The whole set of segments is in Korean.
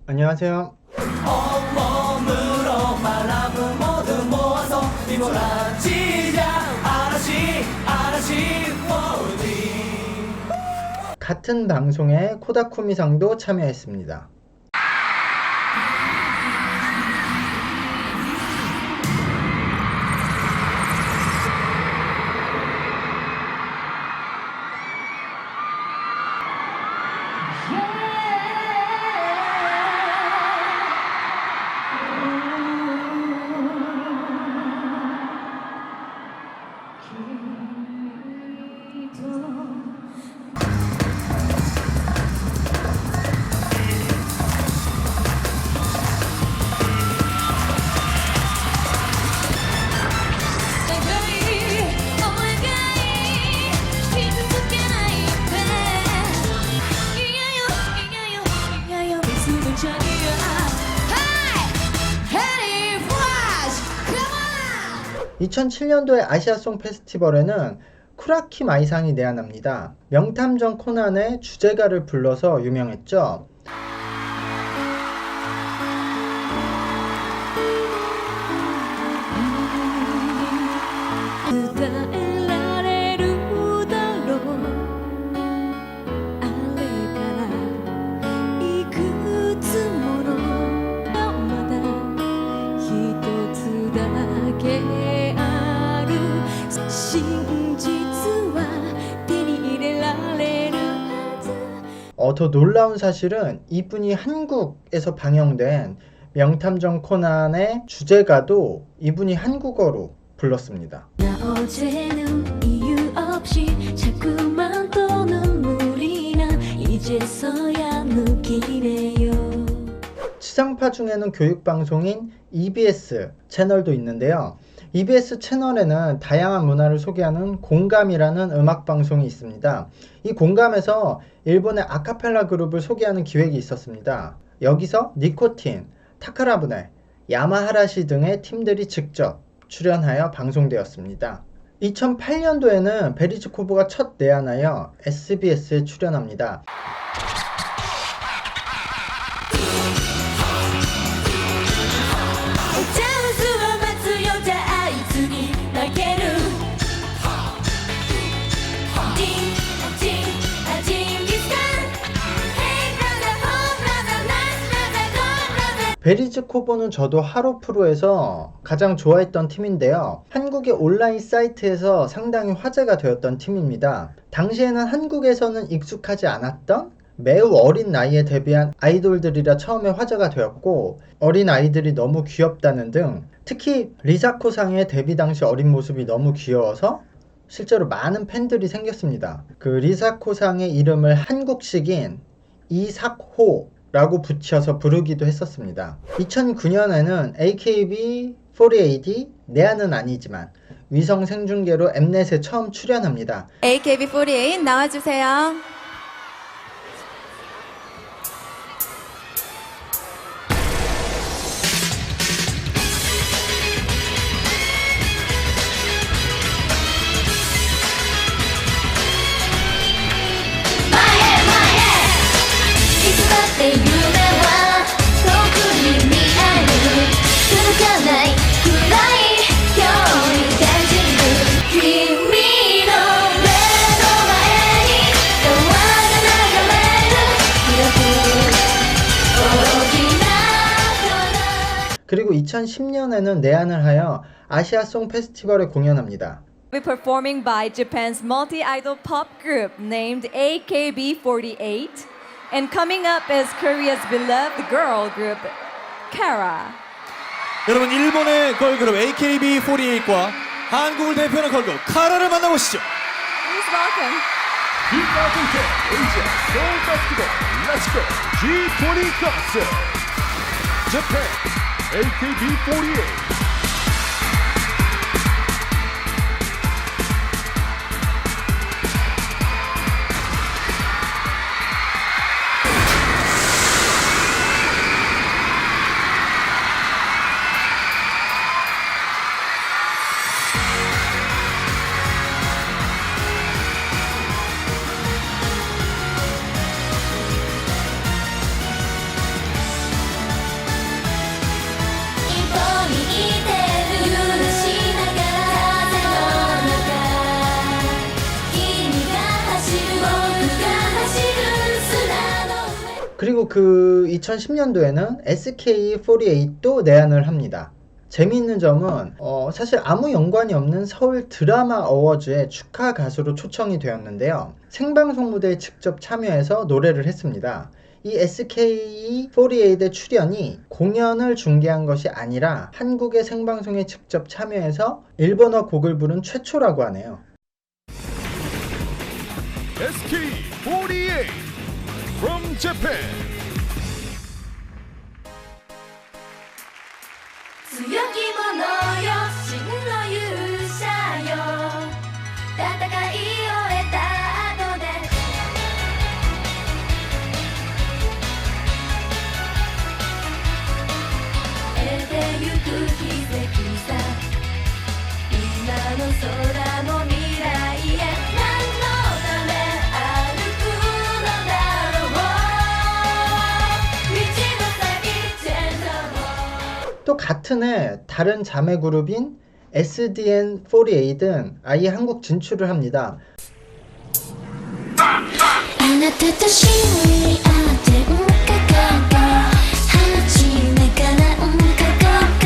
안녕하세요. 같은 방송에 코다쿠미상도 참여했습니다. (2007년도의) 아시아송 페스티벌에는 쿠라키 마이상이 내한합니다. 명탐정 코난의 주제가를 불러서 유명했죠. 더 놀라운 사실은 이분이 한국에서 방영된 명탐정 코난의 주제가도 이분이 한국어로 불렀습니다. 나 어제는 이유 없이 자꾸만 또 눈물이 나 이제서야 느끼네요. 지상파 중에는 교육방송인 EBS 채널도 있는데요. EBS 채널에는 다양한 문화를 소개하는 공감이라는 음악방송이 있습니다. 이 공감에서 일본의 아카펠라 그룹을 소개하는 기획이 있었습니다. 여기서 니코틴, 타카라부네, 야마하라시 등의 팀들이 직접 출연하여 방송되었습니다. 2008년도에는 베리즈코브가 첫 내한하여 SBS에 출연합니다. 베리즈코브는 저도 하로프로에서 가장 좋아했던 팀인데요. 한국의 온라인 사이트에서 상당히 화제가 되었던 팀입니다. 당시에는 한국에서는 익숙하지 않았던 매우 어린 나이에 데뷔한 아이돌들이라 처음에 화제가 되었고, 어린 아이들이 너무 귀엽다는 등 특히 리사코상의 데뷔 당시 어린 모습이 너무 귀여워서 실제로 많은 팬들이 생겼습니다. 그 리사코상의 이름을 한국식인 이삭호 라고 붙여서 부르기도 했었습니다. 2009년에는 AKB48이 내한은 아니지만 위성 생중계로 엠넷에 처음 출연합니다. AKB48 나와주세요. 그리고 2010년에는 내한을 하여 아시아송 페스티벌에 공연합니다. We're performing by Japan's multi-idol pop group named AKB48, and coming up is Korea's beloved girl group, Kara. 여러분, 일본의 걸그룹 AKB48과 한국을 대표하는 걸그룹 카라를 만나보시죠. Please welcome. 2010 Asia Soul Festival. Let's go G20 concert. Japan AKB48. 그리고 그 2010년도에는 SK48도 내한을 합니다. 재미있는 점은 사실 아무 연관이 없는 서울 드라마 어워즈에 축하 가수로 초청이 되었는데요. 생방송 무대에 직접 참여해서 노래를 했습니다. 이 SK48의 출연이 공연을 중계한 것이 아니라 한국의 생방송에 직접 참여해서 일본어 곡을 부른 최초라고 하네요. SK48 from Japan. 強き者よ真の勇者よ戦い終えた後で得てゆく奇跡さ今の空も未来へ何のため歩くのだろう道の先チェンジを 또 같은 해 다른 자매 그룹인 SDN48은 아예 한국 진출을 합니다. あなたと知り合ってうんかかか初めからうんかかか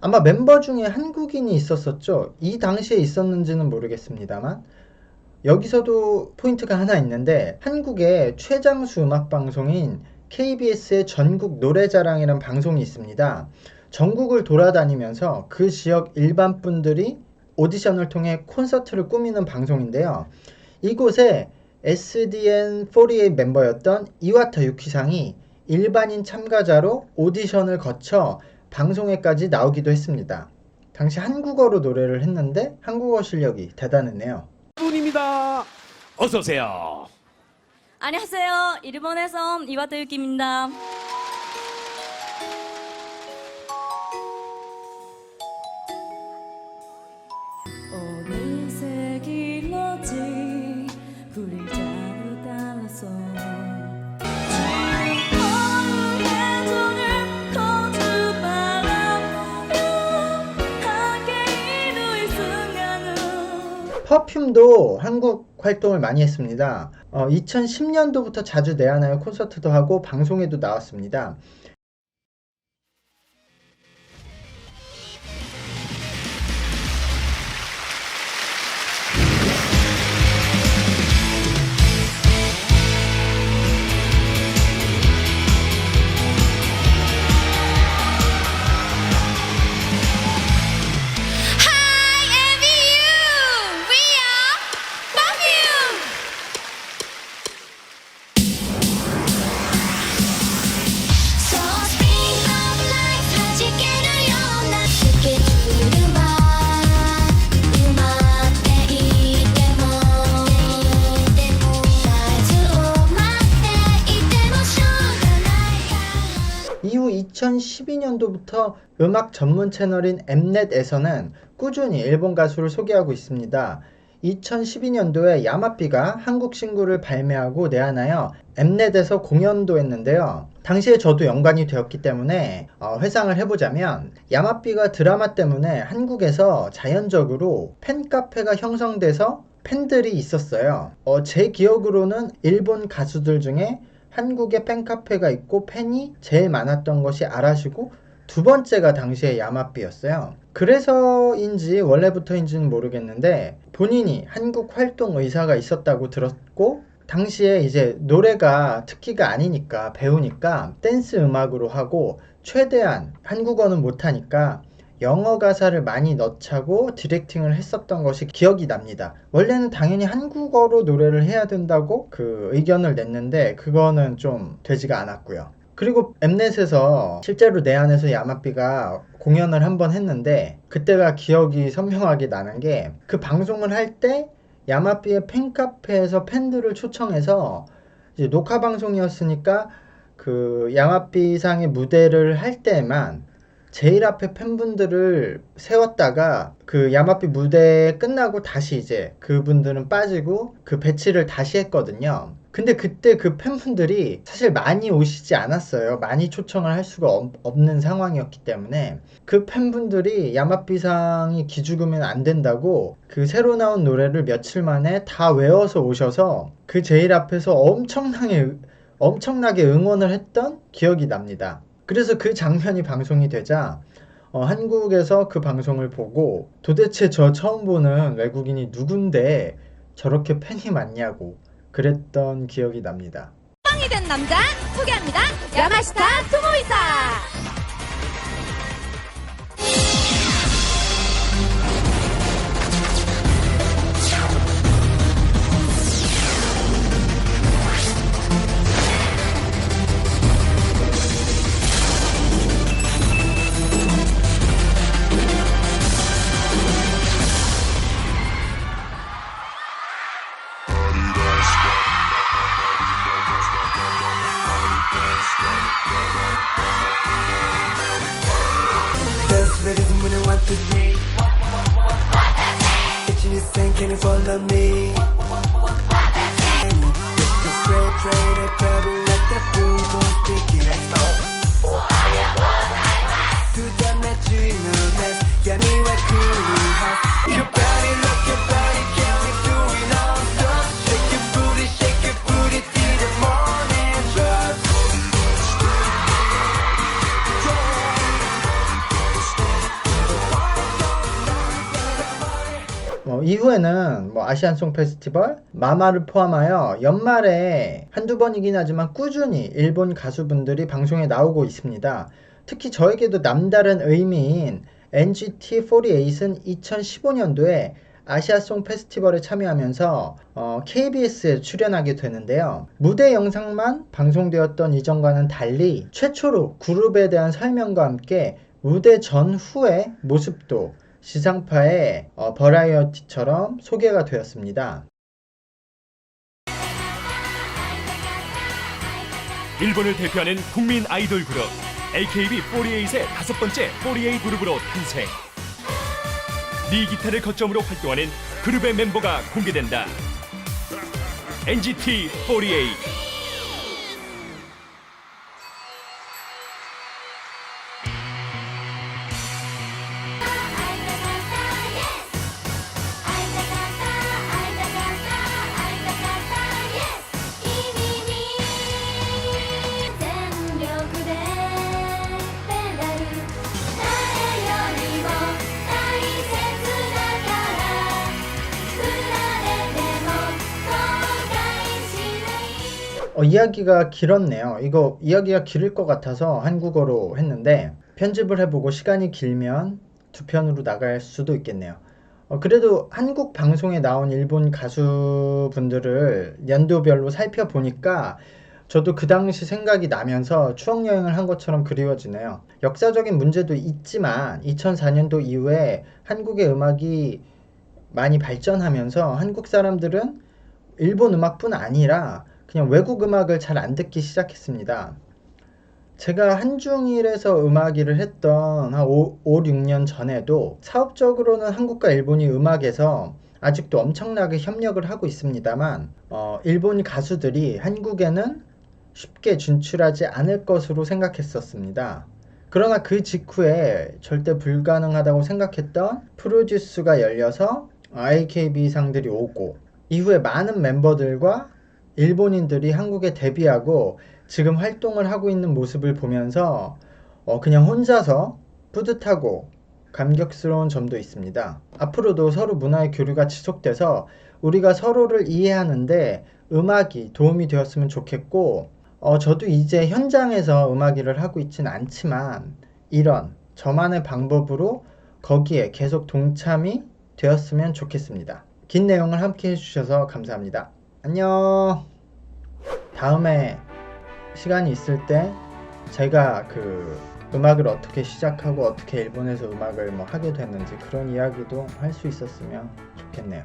아마 멤버 중에 한국인이 있었었죠. 이 당시에 있었는지는 모르겠습니다만 여기서도 포인트가 하나 있는데 한국의 최장수 음악 방송인 KBS의 전국 노래자랑이라는 방송이 있습니다. 전국을 돌아다니면서 그 지역 일반 분들이 오디션을 통해 콘서트를 꾸미는 방송인데요. 이곳에 SDN48 멤버였던 이와타 유키상이 일반인 참가자로 오디션을 거쳐 방송에까지 나오기도 했습니다. 당시 한국어로 노래를 했는데 한국어 실력이 대단했네요. 분입니다. 어서 오세요. 안녕하세요. 일본에서 이와타 유키입니다. 어느새 길러지 그림자로 달라서 퍼퓸도 한국 활동을 많이 했습니다. 2010년도부터 자주 내한하여 콘서트도 하고 방송에도 나왔습니다. 이후 2012년도부터 음악 전문 채널인 엠넷에서는 꾸준히 일본 가수를 소개하고 있습니다. 2012년도에 야마삐가 한국 싱글을 발매하고 내한하여 엠넷에서 공연도 했는데요. 당시에 저도 연관이 되었기 때문에 회상을 해보자면 야마삐가 드라마 때문에 한국에서 자연적으로 팬카페가 형성돼서 팬들이 있었어요. 제 기억으로는 일본 가수들 중에 한국에 팬카페가 있고 팬이 제일 많았던 것이 아라시고 두 번째가 당시에 야마삐였어요. 그래서인지 원래부터인지는 모르겠는데 본인이 한국 활동 의사가 있었다고 들었고 당시에 이제 노래가 특기가 아니니까 배우니까 댄스 음악으로 하고 최대한 한국어는 못하니까 영어 가사를 많이 넣자고 디렉팅을 했었던 것이 기억이 납니다. 원래는 당연히 한국어로 노래를 해야 된다고 그 의견을 냈는데 그거는 좀 되지가 않았고요. 그리고 엠넷에서 실제로 내한에서 야마삐가 공연을 한번 했는데 그때가 기억이 선명하게 나는 게 그 방송을 할 때 야마삐의 팬카페에서 팬들을 초청해서 이제 녹화 방송이었으니까 그 야마삐상의 무대를 할 때만 제일 앞에 팬분들을 세웠다가 그 야마삐 무대 끝나고 다시 이제 그분들은 빠지고 그 배치를 다시 했거든요. 근데 그때 그 팬분들이 사실 많이 오시지 않았어요. 많이 초청을 할 수가 없는 상황이었기 때문에 그 팬분들이 야마삐상이 기죽으면 안 된다고 그 새로 나온 노래를 며칠 만에 다 외워서 오셔서 그 제일 앞에서 엄청나게 응원을 했던 기억이 납니다. 그래서 그 장면이 방송이 되자 한국에서 그 방송을 보고 도대체 저 처음 보는 외국인이 누군데 저렇게 팬이 많냐고 그랬던 기억이 납니다. 빵이 된 남자 소개합니다. 야마시타 토모이사. Dance the rhythm when I want to be. Itching is saying, can you follow me? The straight train, a travel like the boom boom speaking. Let's go. To the natural, yeah, me what cool. Your body, look your body, can we do it non-stop? Shake your booty till the morning drops. 이후에는 아시안송 페스티벌, 마마를 포함하여 연말에 한두 번이긴 하지만 꾸준히 일본 가수분들이 방송에 나오고 있습니다. 특히 저에게도 남다른 의미인 NGT48은 2015년도에 아시아송 페스티벌에 참여하면서 KBS에 출연하게 되는데요. 무대 영상만 방송되었던 이전과는 달리 최초로 그룹에 대한 설명과 함께 무대 전후의 모습도 지상파의 버라이어티처럼 소개가 되었습니다. 일본을 대표하는 국민 아이돌 그룹 AKB48의 다섯 번째 48 그룹으로 탄생. 리기타를 거점으로 활동하는 그룹의 멤버가 공개된다. NGT48. 이야기가 길었네요. 이거 이야기가 길을 것 같아서 한국어로 했는데 편집을 해보고 시간이 길면 두 편으로 나갈 수도 있겠네요. 그래도 한국 방송에 나온 일본 가수분들을 연도별로 살펴보니까 저도 그 당시 생각이 나면서 추억여행을 한 것처럼 그리워지네요. 역사적인 문제도 있지만 2004년도 이후에 한국의 음악이 많이 발전하면서 한국 사람들은 일본 음악뿐 아니라 그냥 외국 음악을 잘 안 듣기 시작했습니다. 제가 한중일에서 음악 일을 했던 한 5, 6년 전에도 사업적으로는 한국과 일본이 음악에서 아직도 엄청나게 협력을 하고 있습니다만 일본 가수들이 한국에는 쉽게 진출하지 않을 것으로 생각했었습니다. 그러나 그 직후에 절대 불가능하다고 생각했던 프로듀스가 열려서 AKB상들이 오고 이후에 많은 멤버들과 일본인들이 한국에 데뷔하고 지금 활동을 하고 있는 모습을 보면서 그냥 혼자서 뿌듯하고 감격스러운 점도 있습니다. 앞으로도 서로 문화의 교류가 지속돼서 우리가 서로를 이해하는데 음악이 도움이 되었으면 좋겠고 저도 이제 현장에서 음악 일을 하고 있진 않지만 이런 저만의 방법으로 거기에 계속 동참이 되었으면 좋겠습니다. 긴 내용을 함께 해주셔서 감사합니다. 안녕. 다음에 시간이 있을 때 제가 그 음악을 어떻게 시작하고 어떻게 일본에서 음악을 하게 됐는지 그런 이야기도 할 수 있었으면 좋겠네요.